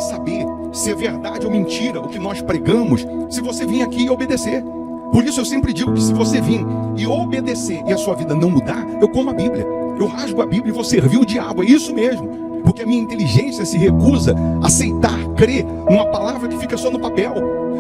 saber se é verdade ou mentira o que nós pregamos se você vir aqui e obedecer. Por isso eu sempre digo que se você vir e obedecer e a sua vida não mudar, eu como a Bíblia, eu rasgo a Bíblia e vou servir o diabo, é isso mesmo. Porque a minha inteligência se recusa a aceitar, crer numa palavra que fica só no papel.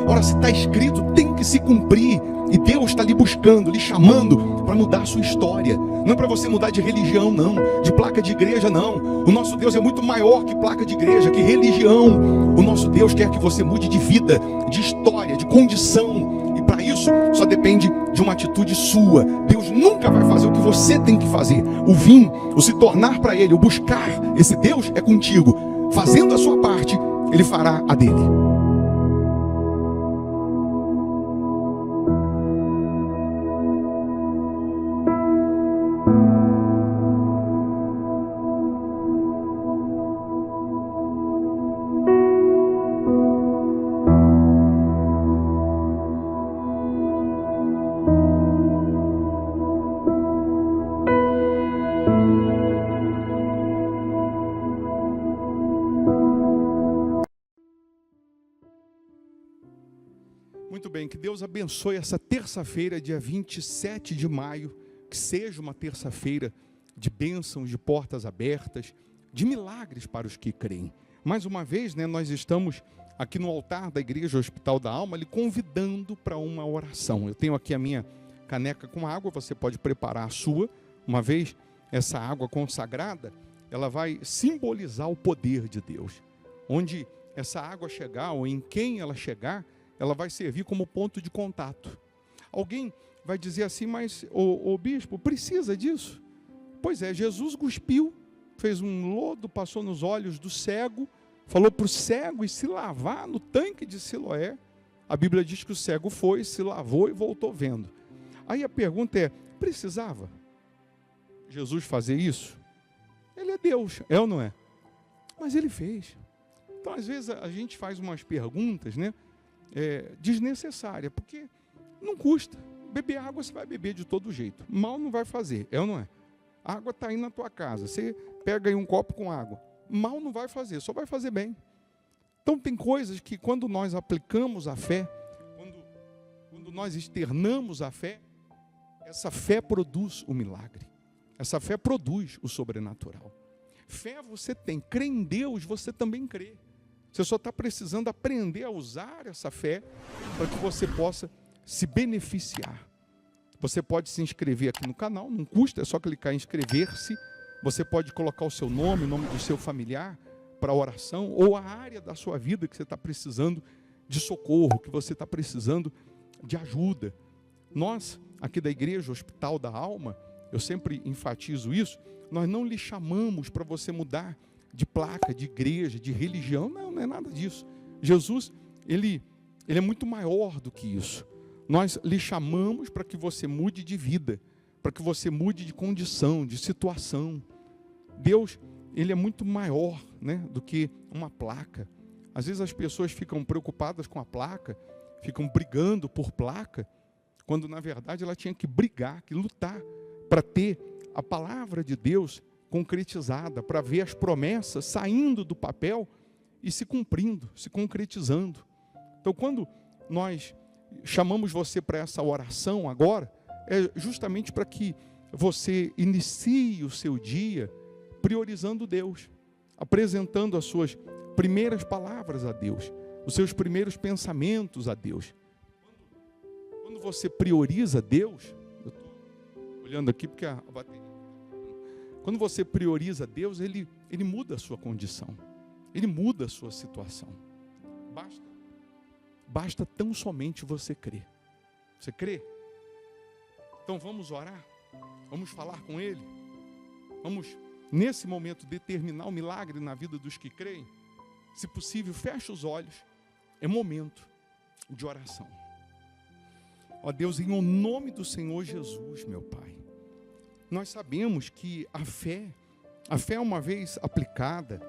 Ora, se está escrito, tem que se cumprir. E Deus está lhe buscando, lhe chamando para mudar a sua história. Não é para você mudar de religião, não. De placa de igreja, não. O nosso Deus é muito maior que placa de igreja, que religião. O nosso Deus quer que você mude de vida, de história, de condição. E para isso, só depende de uma atitude sua. Deus nunca vai fazer o que você tem que fazer. O vir, o se tornar para Ele, o buscar esse Deus é contigo. Fazendo a sua parte, Ele fará a dele. Muito bem, que Deus abençoe essa terça-feira, dia 27 de maio, que seja uma terça-feira de bênçãos, de portas abertas, de milagres para os que creem. Mais uma vez, nós estamos aqui no altar da Igreja Hospital da Alma, lhe convidando para uma oração. Eu tenho aqui a minha caneca com água, você pode preparar a sua. Uma vez essa água consagrada, ela vai simbolizar o poder de Deus. Onde essa água chegar, ou em quem ela chegar, ela vai servir como ponto de contato. Alguém vai dizer assim, mas o bispo, precisa disso? Pois é, Jesus cuspiu, fez um lodo, passou nos olhos do cego, falou para o cego ir se lavar no tanque de Siloé. A Bíblia diz que o cego foi, se lavou e voltou vendo. Aí a pergunta é, precisava Jesus fazer isso? Ele é Deus, é ou não é? Mas ele fez. Então às vezes a gente faz umas perguntas, desnecessária, porque não custa. Beber água você vai beber de todo jeito, mal não vai fazer, é ou não é? A água está aí na tua casa, você pega aí um copo com água, mal não vai fazer, só vai fazer bem. Então tem coisas que quando nós aplicamos a fé, quando nós externamos a fé, essa fé produz o milagre, essa fé produz o sobrenatural. Fé você tem, crê em Deus, você também crê. Você só está precisando aprender a usar essa fé para que você possa se beneficiar. Você pode se inscrever aqui no canal, não custa, é só clicar em inscrever-se. Você pode colocar o seu nome, o nome do seu familiar para a oração, ou a área da sua vida que você está precisando de socorro, que você está precisando de ajuda. Nós, aqui da Igreja Hospital da Alma, eu sempre enfatizo isso, nós não lhe chamamos para você mudar de placa, de igreja, de religião, não é nada disso. Jesus, ele é muito maior do que isso. Nós lhe chamamos para que você mude de vida, para que você mude de condição, de situação. Deus, ele é muito maior, do que uma placa. Às vezes as pessoas ficam preocupadas com a placa, ficam brigando por placa, quando na verdade ela tinha que brigar, que lutar, para ter a palavra de Deus concretizada, para ver as promessas saindo do papel e se cumprindo, se concretizando. Então, quando nós chamamos você para essa oração agora, é justamente para que você inicie o seu dia priorizando Deus, apresentando as suas primeiras palavras a Deus, os seus primeiros pensamentos a Deus. Quando você prioriza Deus, eu estou olhando aqui porque a bateria. Quando você prioriza Deus, Ele muda a sua condição. Ele muda a sua situação. Basta tão somente você crer. Você crê? Então vamos orar? Vamos falar com Ele? Vamos, nesse momento, determinar o milagre na vida dos que creem? Se possível, feche os olhos. É momento de oração. Ó Deus, em nome do Senhor Jesus, meu Pai, nós sabemos que a fé uma vez aplicada,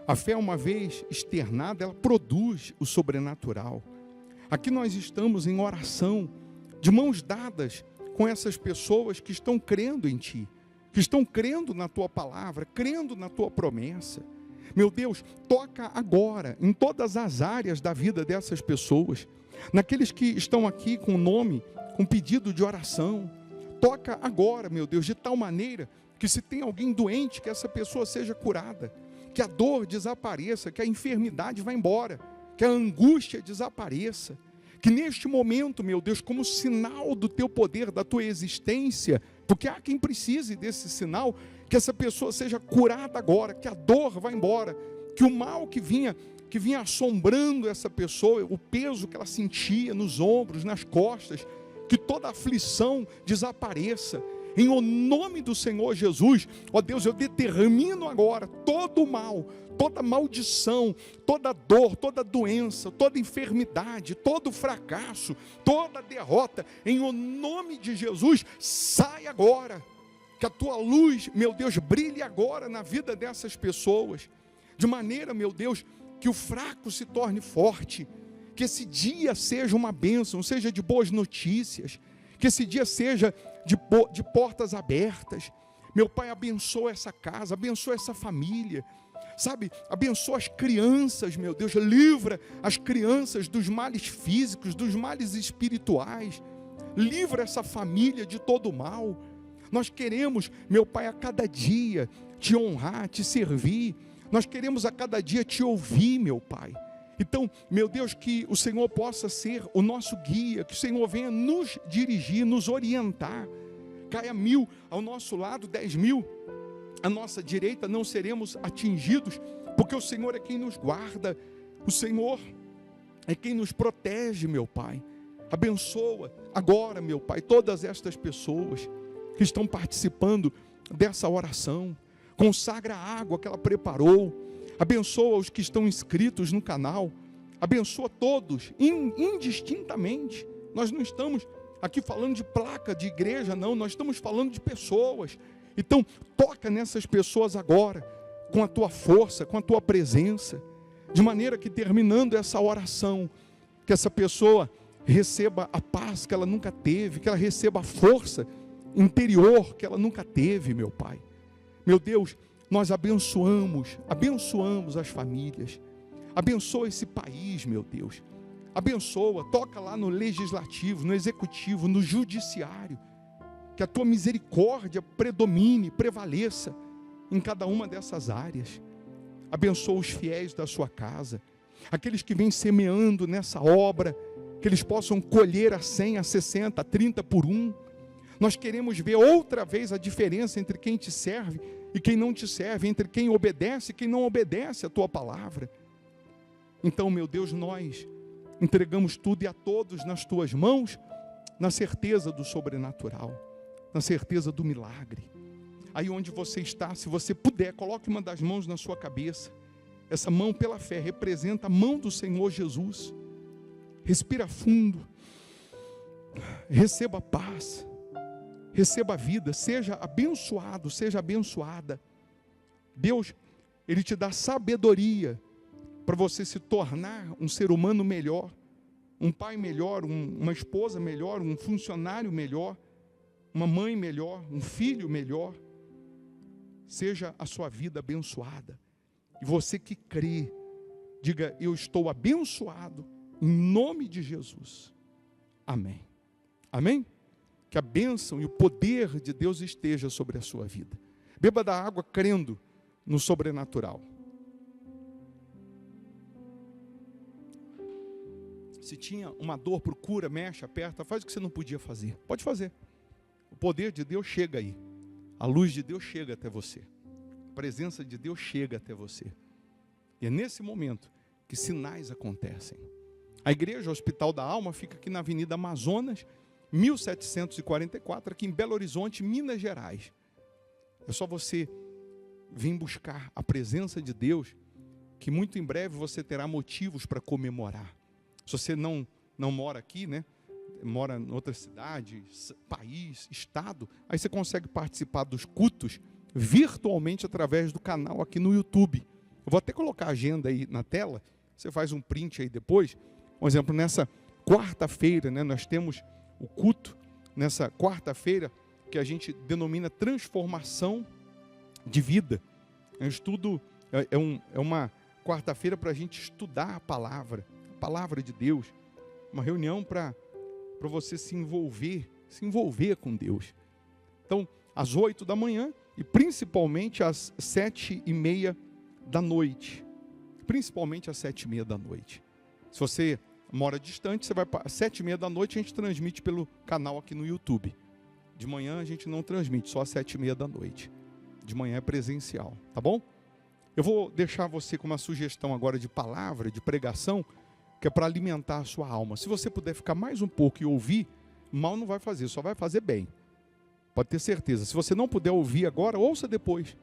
a fé uma vez externada, ela produz o sobrenatural. Aqui nós estamos em oração, de mãos dadas com essas pessoas que estão crendo em Ti, que estão crendo na Tua palavra, crendo na Tua promessa. Meu Deus, toca agora em todas as áreas da vida dessas pessoas, naqueles que estão aqui com nome, com pedido de oração. Toca agora, meu Deus, de tal maneira que se tem alguém doente, que essa pessoa seja curada, que a dor desapareça, que a enfermidade vá embora, que a angústia desapareça, que neste momento, meu Deus, como sinal do teu poder, da tua existência, porque há quem precise desse sinal, que essa pessoa seja curada agora, que a dor vá embora, que o mal que vinha assombrando essa pessoa, o peso que ela sentia nos ombros, nas costas, que toda aflição desapareça. Em o nome do Senhor Jesus, ó Deus, eu determino agora todo o mal, toda maldição, toda dor, toda doença, toda enfermidade, todo fracasso, toda derrota, em o nome de Jesus, sai agora. Que a tua luz, meu Deus, brilhe agora na vida dessas pessoas, de maneira, meu Deus, que o fraco se torne forte, que esse dia seja uma bênção, seja de boas notícias, que esse dia seja de portas abertas. Meu Pai, abençoa essa casa, abençoa essa família, sabe, abençoa as crianças, meu Deus, livra as crianças dos males físicos, dos males espirituais, livra essa família de todo o mal. Nós queremos, meu Pai, a cada dia te honrar, te servir, nós queremos a cada dia te ouvir, meu Pai. Então, meu Deus, que o Senhor possa ser o nosso guia, que o Senhor venha nos dirigir, nos orientar. Caia 1000 ao nosso lado, 10.000 à nossa direita, não seremos atingidos, porque o Senhor é quem nos guarda, o Senhor é quem nos protege, meu Pai. Abençoa agora, meu Pai, todas estas pessoas que estão participando dessa oração. Consagra a água que ela preparou. Abençoa os que estão inscritos no canal. Abençoa todos, indistintamente. Nós não estamos aqui falando de placa de igreja, não. Nós estamos falando de pessoas. Então, toca nessas pessoas agora, com a tua força, com a tua presença. De maneira que, terminando essa oração, que essa pessoa receba a paz que ela nunca teve, que ela receba a força interior que ela nunca teve, meu Pai. Meu Deus, nós abençoamos as famílias, abençoa esse país, meu Deus, abençoa, toca lá no legislativo, no executivo, no judiciário, que a tua misericórdia predomine, prevaleça em cada uma dessas áreas. Abençoa os fiéis da sua casa, aqueles que vêm semeando nessa obra, que eles possam colher a 100, a 60, a 30 por 1. Nós queremos ver outra vez a diferença entre quem te serve e quem não te serve, entre quem obedece e quem não obedece a tua palavra. Então, meu Deus, nós entregamos tudo e a todos nas tuas mãos, na certeza do sobrenatural, na certeza do milagre. Aí onde você está, se você puder, coloque uma das mãos na sua cabeça. Essa mão, pela fé, representa a mão do Senhor Jesus. Respira fundo, receba paz, receba a vida, seja abençoado, seja abençoada. Deus, Ele te dá sabedoria para você se tornar um ser humano melhor, um pai melhor, uma esposa melhor, um funcionário melhor, uma mãe melhor, um filho melhor. Seja a sua vida abençoada. E você que crê, diga: eu estou abençoado em nome de Jesus. Amém. Amém? Que a bênção e o poder de Deus esteja sobre a sua vida. Beba da água crendo no sobrenatural. Se tinha uma dor, procura, mexe, aperta, faz o que você não podia fazer. Pode fazer. O poder de Deus chega aí. A luz de Deus chega até você. A presença de Deus chega até você. E é nesse momento que sinais acontecem. A Igreja Hospital da Alma fica aqui na Avenida Amazonas, 1744, aqui em Belo Horizonte, Minas Gerais. É só você vir buscar a presença de Deus, que muito em breve você terá motivos para comemorar. Se você não mora aqui, né? Mora em outra cidade, país, estado, aí você consegue participar dos cultos virtualmente através do canal aqui no YouTube. Eu vou até colocar a agenda aí na tela, você faz um print aí depois. Por exemplo, nessa quarta-feira, né, nós temos o culto, nessa quarta-feira, que a gente denomina transformação de vida. É um estudo É uma quarta-feira para a gente estudar a palavra de Deus. Uma reunião para você se envolver com Deus. Então, às 8 da manhã e principalmente às 7:30 da noite. Principalmente às 7:30 da noite. Se você mora distante, você vai às 7:30 da noite, a gente transmite pelo canal aqui no YouTube. De manhã a gente não transmite, só às 7:30 da noite. De manhã é presencial, tá bom? Eu vou deixar você com uma sugestão agora de palavra, de pregação, que é para alimentar a sua alma. Se você puder ficar mais um pouco e ouvir, mal não vai fazer, só vai fazer bem. Pode ter certeza. Se você não puder ouvir agora, ouça depois.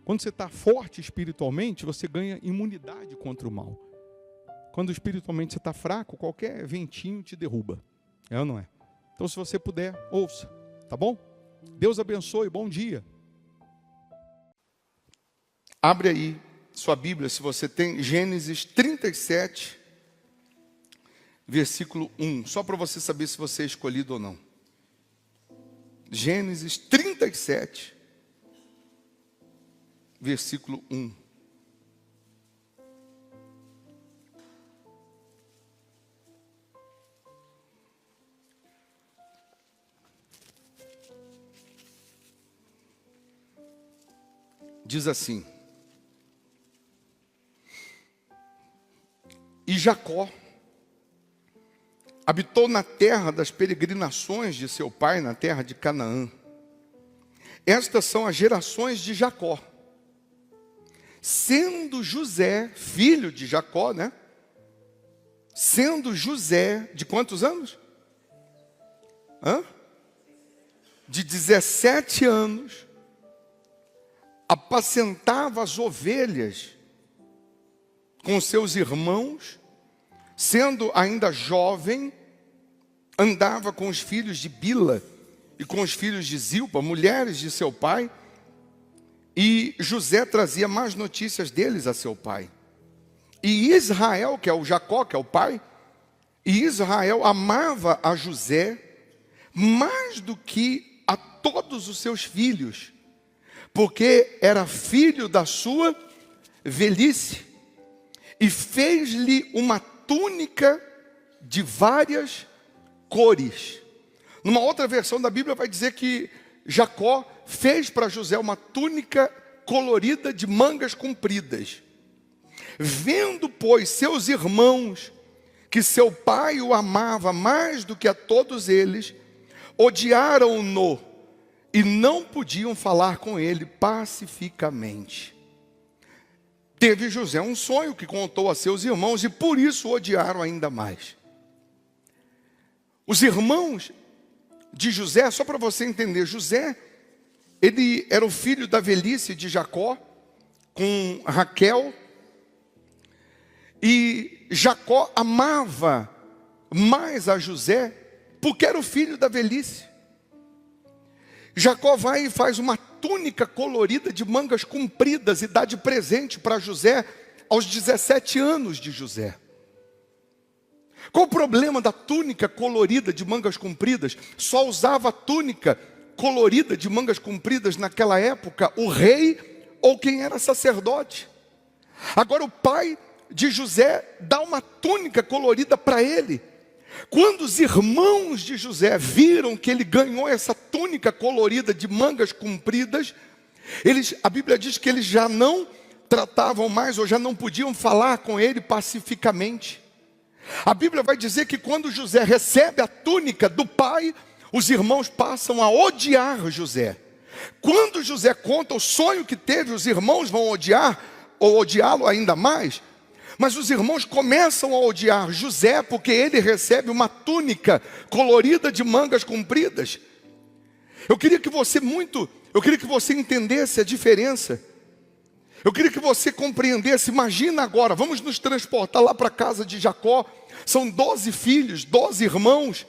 Quando você está forte espiritualmente, você ganha imunidade contra o mal. Quando espiritualmente você está fraco, qualquer ventinho te derruba. É ou não é? Então, se você puder, ouça. Tá bom? Deus abençoe, bom dia. Abre aí sua Bíblia, se você tem, Gênesis 37, versículo 1. Só para você saber se você é escolhido ou não. Gênesis 37, versículo 1. Diz assim: E Jacó habitou na terra das peregrinações de seu pai, na terra de Canaã. Estas são as gerações de Jacó. Sendo José, filho de Jacó, né? Sendo José, de quantos anos? De 17 anos, apacentava as ovelhas com seus irmãos, sendo ainda jovem, andava com os filhos de Bila e com os filhos de Zilpa, mulheres de seu pai, e José trazia más notícias deles a seu pai. E Israel, que é o Jacó, que é o pai, e Israel amava a José mais do que a todos os seus filhos, porque era filho da sua velhice, e fez-lhe uma túnica de várias cores. Numa outra versão da Bíblia vai dizer que Jacó fez para José uma túnica colorida de mangas compridas. Vendo, pois, seus irmãos que seu pai o amava mais do que a todos eles, odiaram-no e não podiam falar com ele pacificamente. Teve José um sonho que contou a seus irmãos e por isso o odiaram ainda mais. Os irmãos de José, só para você entender, José, ele era o filho da velhice de Jacó, com Raquel, e Jacó amava mais a José, porque era o filho da velhice. Jacó vai e faz uma túnica colorida de mangas compridas e dá de presente para José aos 17 anos de José. Qual o problema da túnica colorida de mangas compridas? Só usava a túnica colorida de mangas compridas naquela época o rei ou quem era sacerdote. Agora o pai de José dá uma túnica colorida para ele. Quando os irmãos de José viram que ele ganhou essa túnica colorida de mangas compridas, a Bíblia diz que eles já não tratavam mais ou já não podiam falar com ele pacificamente. A Bíblia vai dizer que quando José recebe a túnica do pai, os irmãos passam a odiar José. Quando José conta o sonho que teve, os irmãos vão odiar ou odiá-lo ainda mais. Mas os irmãos começam a odiar José porque ele recebe uma túnica colorida de mangas compridas. Eu queria que você entendesse a diferença. Eu queria que você compreendesse. Imagina agora, vamos nos transportar lá para a casa de Jacó. São 12 filhos, 12 irmãos.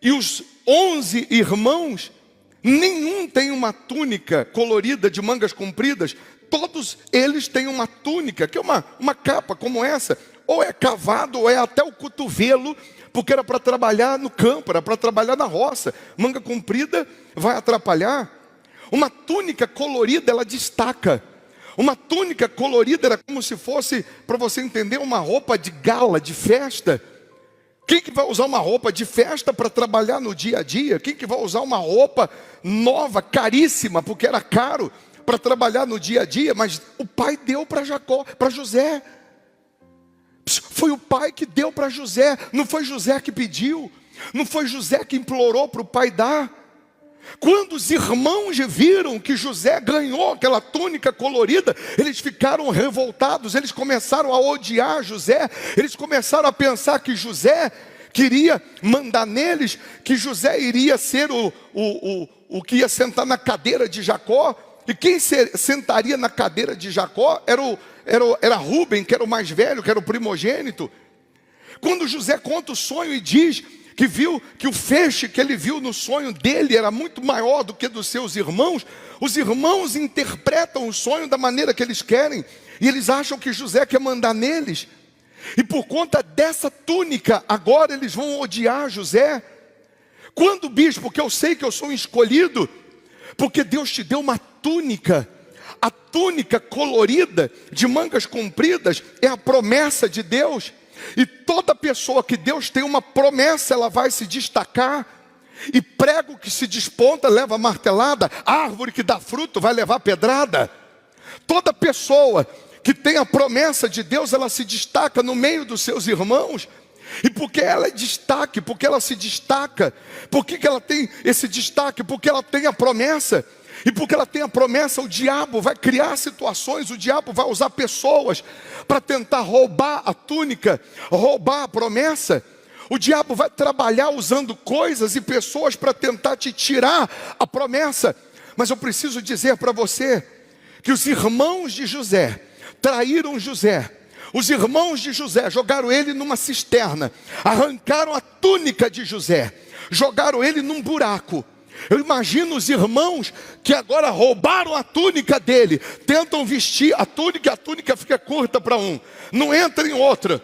E os 11 irmãos, nenhum tem uma túnica colorida de mangas compridas. Todos eles têm uma túnica, que é uma capa como essa, ou é cavado, ou é até o cotovelo, porque era para trabalhar no campo, era para trabalhar na roça. Manga comprida vai atrapalhar. Uma túnica colorida, ela destaca. Uma túnica colorida era como se fosse, para você entender, uma roupa de gala, de festa. Quem que vai usar uma roupa de festa para trabalhar no dia a dia? Quem que vai usar uma roupa nova, caríssima, porque era caro, para trabalhar no dia a dia? Mas o pai deu para Jacó, para José. Foi o pai que deu para José, não foi José que pediu, não foi José que implorou para o pai dar. Quando os irmãos viram que José ganhou aquela túnica colorida, eles ficaram revoltados, eles começaram a odiar José, eles começaram a pensar que José queria mandar neles, que José iria ser o que ia sentar na cadeira de Jacó. E quem sentaria na cadeira de Jacó era Rúben, que era o mais velho, que era o primogênito. Quando José conta o sonho e diz que viu que o feixe que ele viu no sonho dele era muito maior do que dos seus irmãos, os irmãos interpretam o sonho da maneira que eles querem, e eles acham que José quer mandar neles, e por conta dessa túnica, agora eles vão odiar José. Quando, bispo, que eu sei que eu sou um escolhido, porque Deus te deu uma túnica, a túnica colorida, de mangas compridas, é a promessa de Deus. E toda pessoa que Deus tem uma promessa, ela vai se destacar. E prego que se desponta leva martelada, árvore que dá fruto vai levar pedrada. Toda pessoa que tem a promessa de Deus, ela se destaca no meio dos seus irmãos. E porque ela é destaque, porque ela se destaca, por que ela tem esse destaque? Porque ela tem a promessa. E porque ela tem a promessa, o diabo vai criar situações, o diabo vai usar pessoas para tentar roubar a túnica, roubar a promessa. O diabo vai trabalhar usando coisas e pessoas para tentar te tirar a promessa. Mas eu preciso dizer para você que os irmãos de José traíram José. Os irmãos de José jogaram ele numa cisterna, arrancaram a túnica de José, jogaram ele num buraco. Eu imagino os irmãos que agora roubaram a túnica dele, tentam vestir a túnica, e a túnica fica curta para um, não entra em outra.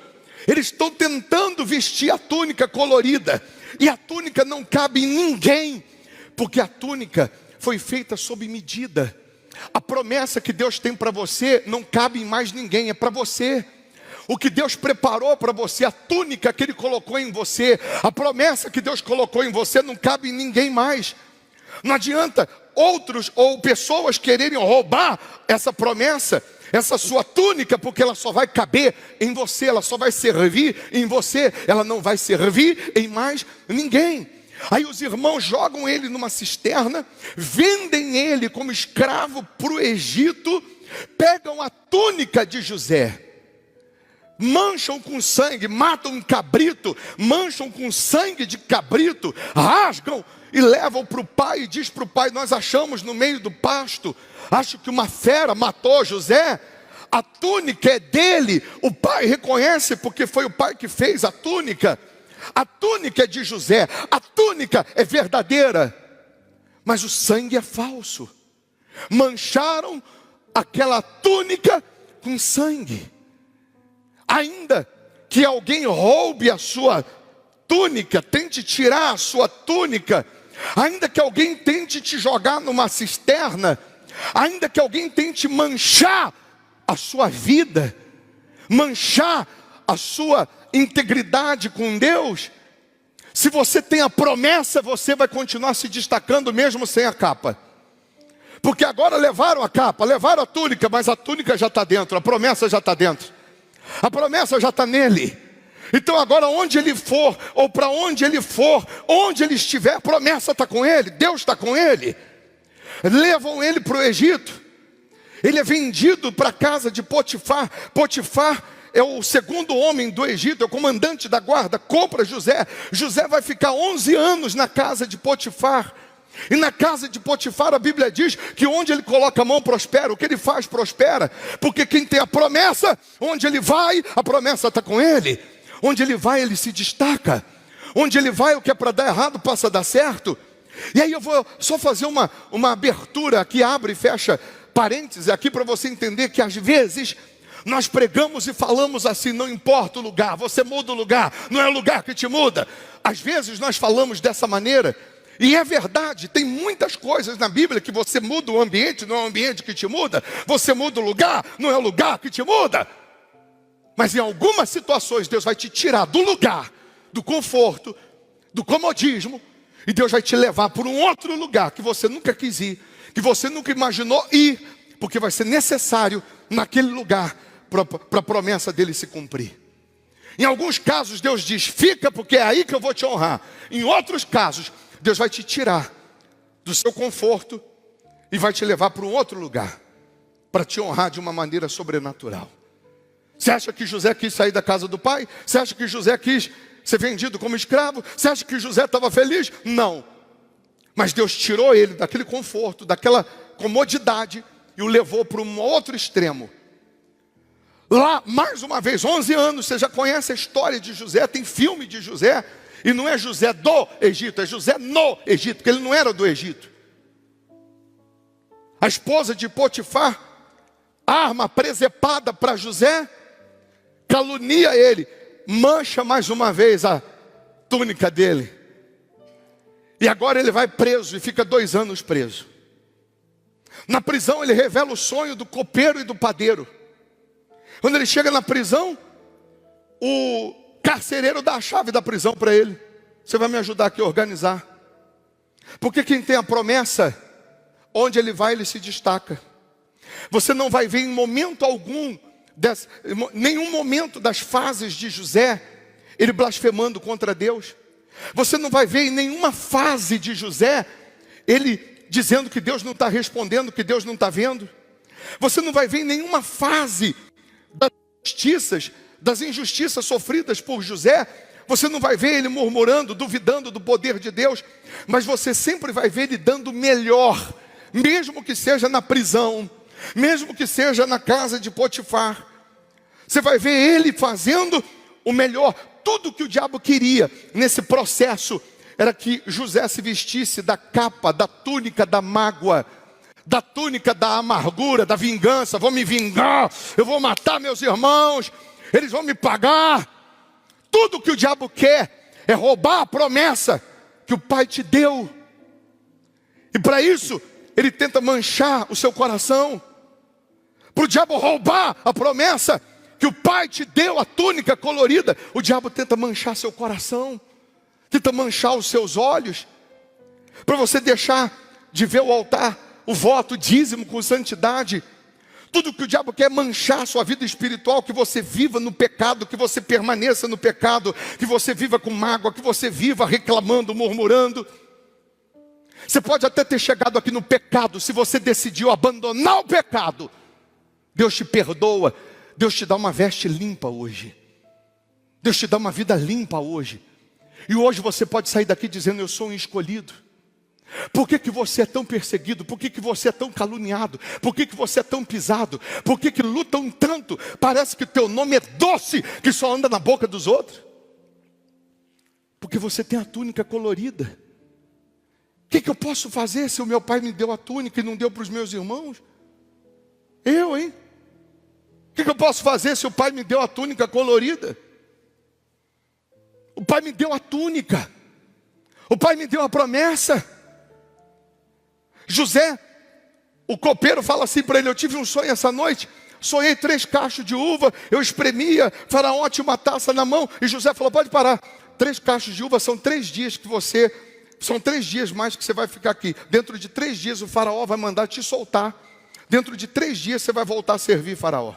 Eles estão tentando vestir a túnica colorida, e a túnica não cabe em ninguém, porque a túnica foi feita sob medida. A promessa que Deus tem para você não cabe em mais ninguém, é para você. O que Deus preparou para você, a túnica que Ele colocou em você, a promessa que Deus colocou em você, não cabe em ninguém mais. Não adianta outros ou pessoas quererem roubar essa promessa, essa sua túnica, porque ela só vai caber em você, ela só vai servir em você, ela não vai servir em mais ninguém. Aí os irmãos jogam ele numa cisterna, vendem ele como escravo para o Egito, pegam a túnica de José, mancham com sangue, matam um cabrito, mancham com sangue de cabrito, rasgam e levam para o pai e diz para o pai: nós achamos no meio do pasto, acho que uma fera matou José, a túnica é dele. O pai reconhece porque foi o pai que fez a túnica é de José, a túnica é verdadeira, mas o sangue é falso. Mancharam aquela túnica com sangue. Ainda que alguém roube a sua túnica, tente tirar a sua túnica, ainda que alguém tente te jogar numa cisterna, ainda que alguém tente manchar a sua vida, manchar a sua integridade com Deus, se você tem a promessa, você vai continuar se destacando mesmo sem a capa. Porque agora levaram a capa, levaram a túnica, mas a túnica já está dentro, a promessa já está dentro, a promessa já está nele. Então agora onde ele for, ou para onde ele for, onde ele estiver, a promessa está com ele, Deus está com ele. Levam ele para o Egito, ele é vendido para a casa de Potifar. Potifar é o segundo homem do Egito, é o comandante da guarda, compra José. José vai ficar 11 anos na casa de Potifar. E na casa de Potifar a Bíblia diz que onde ele coloca a mão prospera, o que ele faz prospera. Porque quem tem a promessa, onde ele vai, a promessa está com ele. Onde ele vai, ele se destaca. Onde ele vai, o que é para dar errado passa a dar certo. E aí eu vou só fazer uma abertura aqui, abre e fecha parênteses aqui, para você entender que às vezes nós pregamos e falamos assim: não importa o lugar, você muda o lugar, não é o lugar que te muda. Às vezes nós falamos dessa maneira, E é verdade, tem muitas coisas na Bíblia que você muda o ambiente, não é o ambiente que te muda. Você muda o lugar, não é o lugar que te muda. Mas em algumas situações Deus vai te tirar do lugar, do conforto, do comodismo, e Deus vai te levar para um outro lugar que você nunca quis ir, que você nunca imaginou ir, porque vai ser necessário naquele lugar para a promessa dele se cumprir. Em alguns casos Deus diz, fica porque é aí que eu vou te honrar. Em outros casos, Deus vai te tirar do seu conforto e vai te levar para um outro lugar, para te honrar de uma maneira sobrenatural. Você acha que José quis sair da casa do pai? Você acha que José quis ser vendido como escravo? Você acha que José estava feliz? Não. Mas Deus tirou ele daquele conforto, daquela comodidade e o levou para um outro extremo. Lá, mais uma vez, 11 anos, você já conhece a história de José, tem filme de José, e não é José do Egito, é José no Egito, porque ele não era do Egito. A esposa de Potifar arma presepada para José, calunia ele, mancha mais uma vez a túnica dele. E agora ele vai preso e fica 2 anos preso. Na prisão ele revela o sonho do copeiro e do padeiro. Quando ele chega na prisão, o carcereiro dá a chave da prisão para ele. Você vai me ajudar aqui a organizar. Porque quem tem a promessa, onde ele vai, ele se destaca. Você não vai ver em momento algum, nenhum momento das fases de José, ele blasfemando contra Deus. Você não vai ver em nenhuma fase de José, ele dizendo que Deus não está respondendo, que Deus não está vendo. Você não vai ver em nenhuma fase das injustiças sofridas por José, você não vai ver ele murmurando, duvidando do poder de Deus, mas você sempre vai ver ele dando o melhor, mesmo que seja na prisão, mesmo que seja na casa de Potifar. Você vai ver ele fazendo o melhor. Tudo que o diabo queria nesse processo era que José se vestisse da capa, da túnica da mágoa, da túnica da amargura, da vingança. Vou me vingar, eu vou matar meus irmãos, eles vão me pagar. Tudo que o diabo quer é roubar a promessa que o pai te deu. E para isso, ele tenta manchar o seu coração. Para o diabo roubar a promessa que o pai te deu, a túnica colorida, o diabo tenta manchar seu coração, tenta manchar os seus olhos, para você deixar de ver o altar, o voto, o dízimo com santidade. Tudo que o diabo quer é manchar a sua vida espiritual, que você viva no pecado, que você permaneça no pecado, que você viva com mágoa, que você viva reclamando, murmurando. Você pode até ter chegado aqui no pecado, se você decidiu abandonar o pecado, Deus te perdoa, Deus te dá uma veste limpa hoje, Deus te dá uma vida limpa hoje, e hoje você pode sair daqui dizendo, eu sou um escolhido. Por que você é tão perseguido? Por que você é tão caluniado? Por que você é tão pisado? Por que lutam tanto? Parece que o teu nome é doce, que só anda na boca dos outros. Porque você tem a túnica colorida. O que eu posso fazer se o meu pai me deu a túnica e não deu para os meus irmãos? Hein? O que eu posso fazer se o pai me deu a túnica colorida? O pai me deu a túnica. O pai me deu a promessa. José, o copeiro, fala assim para ele, eu tive um sonho essa noite, sonhei 3 cachos de uva, eu espremia, Faraó tinha uma taça na mão, e José falou, pode parar, 3 cachos de uva são 3 dias são 3 dias mais que você vai ficar aqui, dentro de 3 dias o Faraó vai mandar te soltar, dentro de 3 dias você vai voltar a servir Faraó.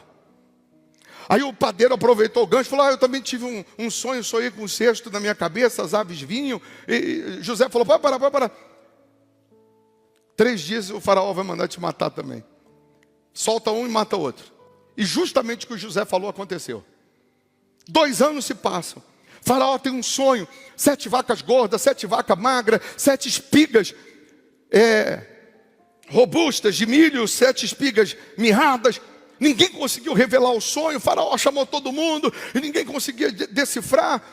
Aí o padeiro aproveitou o gancho e falou, eu também tive um sonho, sonhei com um cesto na minha cabeça, as aves vinham, e José falou, pode parar. 3 dias o Faraó vai mandar te matar também. Solta um e mata o outro. E justamente o que o José falou aconteceu. 2 anos se passam. Faraó tem um sonho. 7 vacas gordas, 7 vacas magras, 7 espigas robustas de milho, 7 espigas mirradas. Ninguém conseguiu revelar o sonho. O Faraó chamou todo mundo e ninguém conseguia decifrar.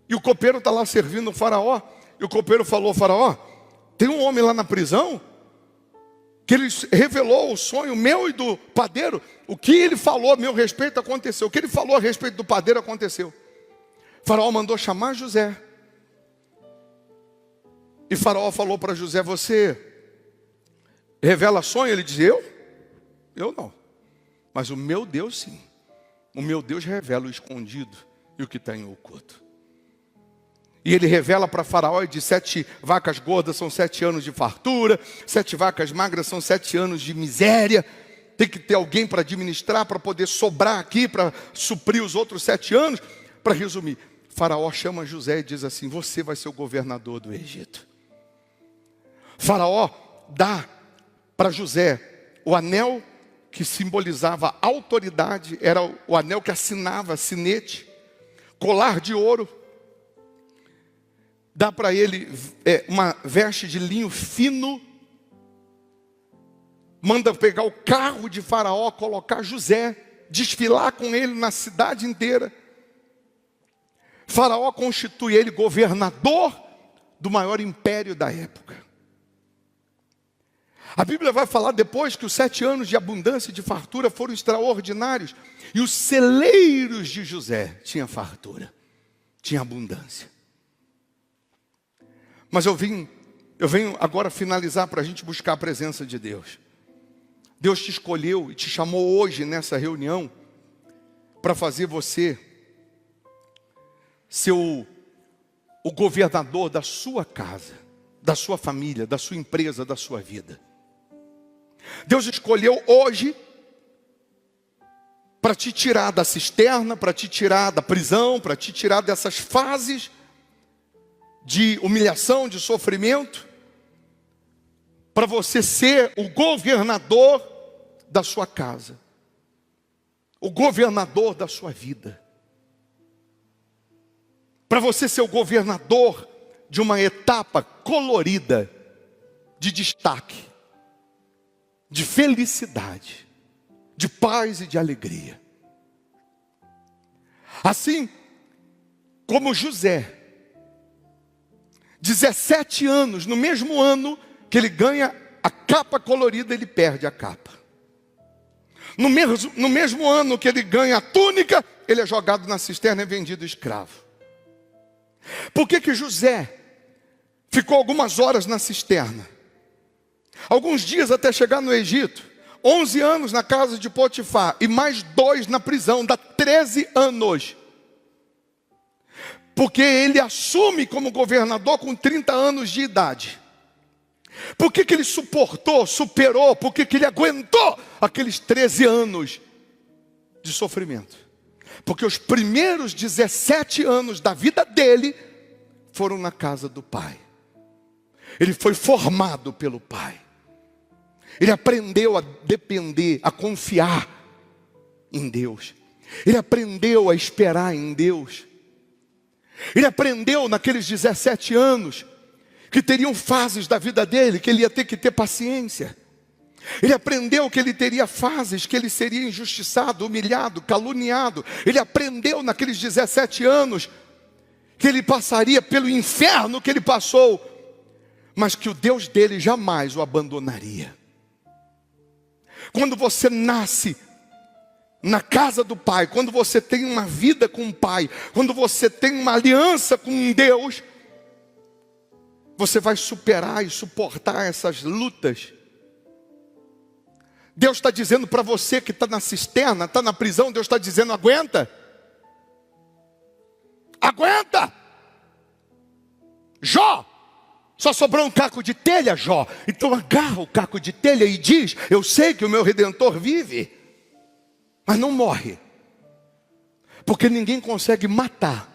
E o copeiro está lá servindo o Faraó. E o copeiro falou, Faraó, tem um homem lá na prisão, que ele revelou o sonho meu e do padeiro. O que ele falou a meu respeito aconteceu. O que ele falou a respeito do padeiro aconteceu. O Faraó mandou chamar José. E Faraó falou para José: você revela sonho? Ele diz: eu não. Mas o meu Deus sim. O meu Deus revela o escondido e o que está em oculto. E ele revela para Faraó e diz: 7 vacas gordas são 7 anos de fartura, 7 vacas magras são 7 anos de miséria. Tem que ter alguém para administrar, para poder sobrar aqui, para suprir os outros 7 anos. Para resumir, Faraó chama José e diz assim: você vai ser o governador do Egito. Faraó dá para José o anel que simbolizava autoridade, era o anel que assinava, sinete, colar de ouro. Dá para ele uma veste de linho fino. Manda pegar o carro de Faraó, colocar José, desfilar com ele na cidade inteira. Faraó constitui ele governador do maior império da época. A Bíblia vai falar depois que os 7 anos de abundância e de fartura foram extraordinários. E os celeiros de José tinham fartura, tinham abundância. Mas eu venho agora finalizar para a gente buscar a presença de Deus. Deus te escolheu e te chamou hoje nessa reunião para fazer você ser o governador da sua casa, da sua família, da sua empresa, da sua vida. Deus escolheu hoje para te tirar da cisterna, para te tirar da prisão, para te tirar dessas fases de humilhação, de sofrimento, para você ser o governador da sua casa, o governador da sua vida, para você ser o governador de uma etapa colorida, de destaque, de felicidade, de paz e de alegria. Assim como José, 17 anos, no mesmo ano que ele ganha a capa colorida, ele perde a capa. No mesmo ano que ele ganha a túnica, ele é jogado na cisterna e vendido escravo. Por que José ficou algumas horas na cisterna? Alguns dias até chegar no Egito. 11 anos na casa de Potifar e mais 2 na prisão, dá 13 anos. Porque ele assume como governador com 30 anos de idade. Por que ele suportou, superou, por que ele aguentou aqueles 13 anos de sofrimento? Porque os primeiros 17 anos da vida dele foram na casa do pai. Ele foi formado pelo pai. Ele aprendeu a depender, a confiar em Deus. Ele aprendeu a esperar em Deus. Ele aprendeu naqueles 17 anos que teriam fases da vida dele, que ele ia ter que ter paciência. Ele aprendeu que ele teria fases, que ele seria injustiçado, humilhado, caluniado. Ele aprendeu naqueles 17 anos que ele passaria pelo inferno que ele passou, mas que o Deus dele jamais o abandonaria. Quando você nasce na casa do Pai, quando você tem uma vida com o Pai, quando você tem uma aliança com Deus, você vai superar e suportar essas lutas. Deus está dizendo para você que está na cisterna, está na prisão, Deus está dizendo: aguenta. Aguenta. Jó, só sobrou um caco de telha, Jó. Então agarra o caco de telha e diz: eu sei que o meu Redentor vive, mas não morre. Porque ninguém consegue matar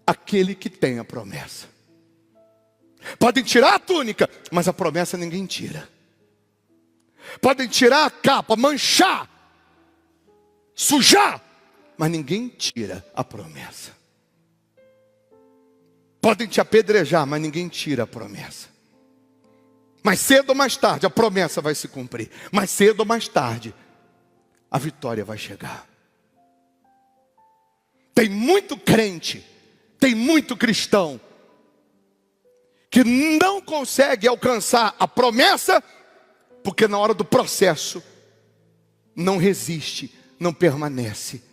aquele que tem a promessa. Podem tirar a túnica, mas a promessa ninguém tira. Podem tirar a capa, manchar, sujar, mas ninguém tira a promessa. Podem te apedrejar, mas ninguém tira a promessa. Mais cedo ou mais tarde a promessa vai se cumprir. Mais cedo ou mais tarde a vitória vai chegar. Tem muito crente, tem muito cristão que não consegue alcançar a promessa, porque na hora do processo não resiste, não permanece.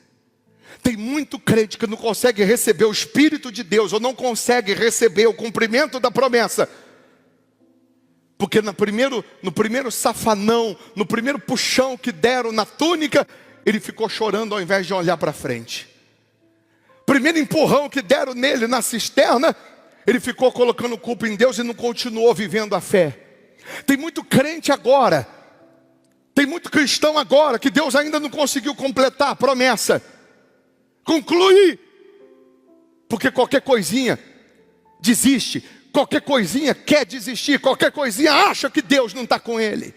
Tem muito crente que não consegue receber o Espírito de Deus, ou não consegue receber o cumprimento da promessa, Porque no primeiro safanão, no primeiro puxão que deram na túnica, ele ficou chorando ao invés de olhar para frente. Primeiro empurrão que deram nele na cisterna, ele ficou colocando culpa em Deus e não continuou vivendo a fé. Tem muito crente agora, tem muito cristão agora, que Deus ainda não conseguiu completar a promessa. Conclui, porque qualquer coisinha desiste, qualquer coisinha quer desistir, qualquer coisinha acha que Deus não está com ele.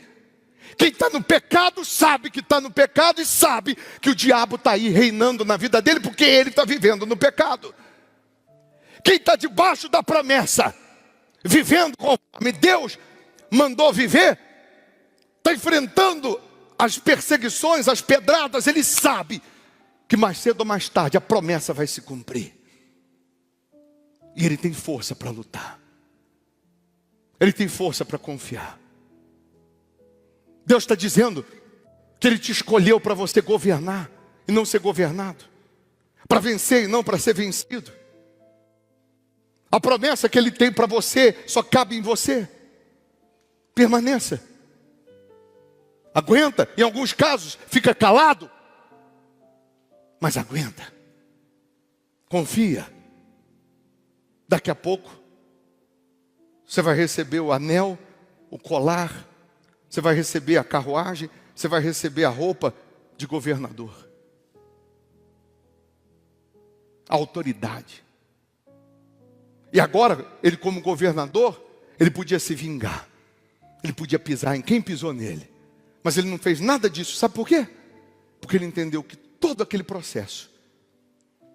Quem está no pecado sabe que está no pecado e sabe que o diabo está aí reinando na vida dele, porque ele está vivendo no pecado. Quem está debaixo da promessa, vivendo conforme Deus mandou viver, está enfrentando as perseguições, as pedradas, ele sabe que mais cedo ou mais tarde a promessa vai se cumprir. E ele tem força para lutar. Ele tem força para confiar. Deus está dizendo que Ele te escolheu para você governar e não ser governado, para vencer e não para ser vencido. A promessa que Ele tem para você só cabe em você. Permaneça. Aguenta, em alguns casos fica calado, mas aguenta. Confia. Daqui a pouco você vai receber o anel, o colar, você vai receber a carruagem, você vai receber a roupa de governador. A autoridade. E agora, ele como governador, ele podia se vingar. Ele podia pisar em quem pisou nele. Mas ele não fez nada disso. Sabe por quê? Porque ele entendeu que todo aquele processo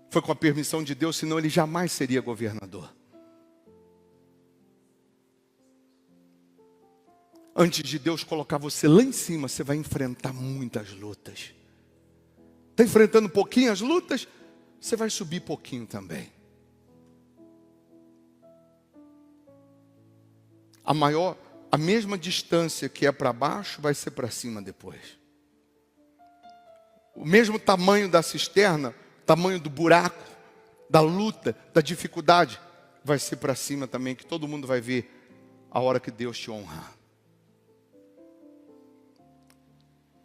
foi com a permissão de Deus, senão ele jamais seria governador. Antes de Deus colocar você lá em cima, você vai enfrentar muitas lutas. Está enfrentando um pouquinho as lutas, você vai subir pouquinho também. A mesma distância que é para baixo, vai ser para cima depois. O mesmo tamanho da cisterna, tamanho do buraco, da luta, da dificuldade, vai ser para cima também, que todo mundo vai ver a hora que Deus te honrar.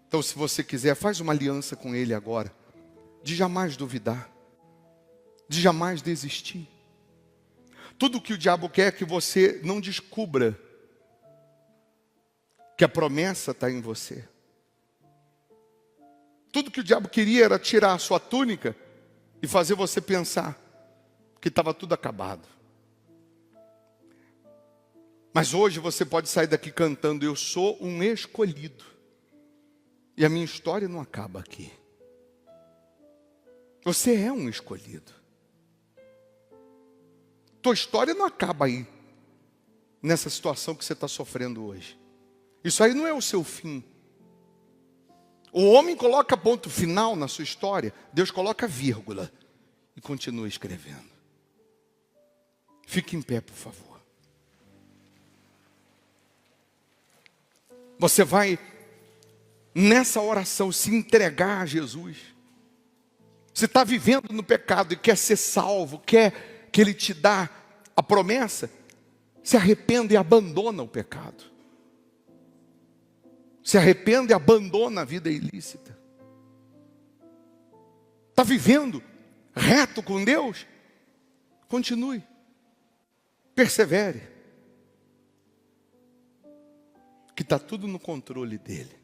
Então, se você quiser, faz uma aliança com Ele agora, de jamais duvidar, de jamais desistir. Tudo que o diabo quer é que você não descubra que a promessa está em você. Tudo que o diabo queria era tirar a sua túnica e fazer você pensar que estava tudo acabado. Mas hoje você pode sair daqui cantando: eu sou um escolhido. E a minha história não acaba aqui. Você é um escolhido. Tua história não acaba aí, nessa situação que você está sofrendo hoje. Isso aí não é o seu fim. O homem coloca ponto final na sua história, Deus coloca vírgula e continua escrevendo. Fique em pé, por favor. Você vai, nessa oração, se entregar a Jesus. Você está vivendo no pecado e quer ser salvo, quer que Ele te dá a promessa, se arrependa e abandona o pecado. Se arrependa e abandona a vida ilícita. Está vivendo reto com Deus? Continue. Persevere. Que está tudo no controle dEle.